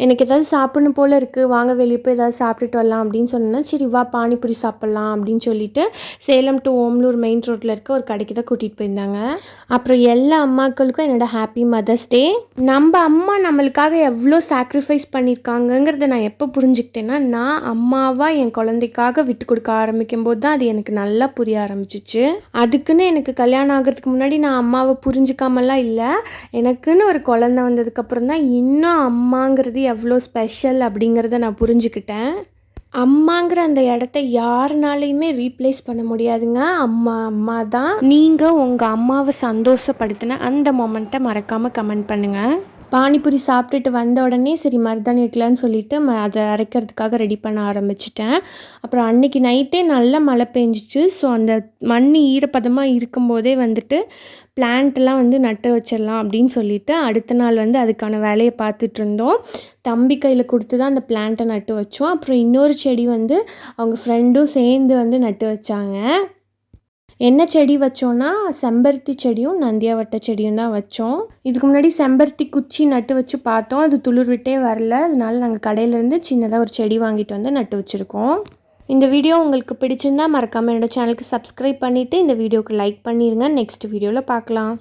எனக்கு ஏதாவது சாப்பிடணும் போல் இருக்குது, வாங்க வெளியே போய் ஏதாவது சாப்பிட்டுட்டு வரலாம் அப்படின்னு சொன்னேன்னா, சரி வா பானிபூரி சாப்பிட்லாம் அப்படின்னு சொல்லிட்டு சேலம் டு ஓமலூர் மெயின் ரோட்டில் இருக்க ஒரு கடைக்கு தான் கூட்டிகிட்டு போயிருந்தாங்க. அப்புறம் எல்லா அம்மாக்களுக்கும் என்னோடய ஹாப்பி மதர்ஸ் டே. நம்ம அம்மா நம்மளுக்காக எவ்வளோ சாக்ரிஃபைஸ் பண்ணியிருக்காங்கங்கிறத நான் எப்போ புரிஞ்சுக்கிட்டேன்னா, நான் அம்மாவாக என் குழந்தைக்காக விட்டு கொடுக்க ஆரம்பிக்கும் போது தான் அது எனக்கு நல்லா புரிய ஆரம்பிச்சிச்சு. அதுக்குன்னு எனக்கு கல்யாணம் ஆகிறதுக்கு முன்னாடி நான் அம்மாவை புரிஞ்சிக்காமலாம் இல்லை. எனக்குன்னு ஒரு குழந்தை வந்ததுக்கப்புறம் தான் இன்னும் அம்மாங்கிறது எவ்வளோ ஸ்பெஷல் அப்படிங்கிறத நான் புரிஞ்சுக்கிட்டேன். அம்மாங்கிற அந்த இடத்த யாருனாலையுமே ரீப்ளேஸ் பண்ண முடியாதுங்க. அம்மா அம்மா தான். நீங்கள் உங்கள் அம்மாவை சந்தோஷப்படுத்தின அந்த மொமெண்ட்டை மறக்காமல் கமெண்ட் பண்ணுங்கள். பானிபூரி சாப்பிட்டுட்டு வந்த உடனே சரி மருதாணி வைக்கலான்னு சொல்லிவிட்டு அதை அரைக்கிறதுக்காக ரெடி பண்ண ஆரம்பிச்சிட்டேன். அப்புறம் அன்றைக்கி நைட்டே நல்லா மழை பெஞ்சிச்சு. ஸோ அந்த மண் ஈரப்பதமாக இருக்கும்போதே வந்துட்டு பிளான்ட்லாம் வந்து நட்டு வச்சிடலாம் அப்படின்னு சொல்லிவிட்டு அடுத்த நாள் வந்து அதுக்கான வேலையை பார்த்துட்ருந்தோம். தம்பி கையில் கொடுத்து தான் அந்த பிளான்ட்டை நட்டு வச்சோம். அப்புறம் இன்னொரு செடி வந்து அவங்க ஃப்ரெண்டும் சேர்ந்து வந்து நட்டு வச்சாங்க. என்ன செடி வச்சோன்னா செம்பருத்தி செடியும் நந்தியாவட்ட செடியும் தான் வச்சோம். இதுக்கு முன்னாடி செம்பருத்தி குச்சி நட்டு வச்சு பார்த்தோம், அது துளிர் விட்டே வரல. அதனால நாங்கள் கடையிலேருந்து சின்னதாக ஒரு செடி வாங்கிட்டு வந்து நட்டு வச்சுருக்கோம். இந்த வீடியோ உங்களுக்கு பிடிச்சிருந்தால் மறக்காமல் என்னோடய சேனலுக்கு சப்ஸ்கிரைப் பண்ணிவிட்டு இந்த வீடியோவுக்கு லைக் பண்ணிடுங்க. நெக்ஸ்ட் வீடியோவில் பார்க்கலாம்.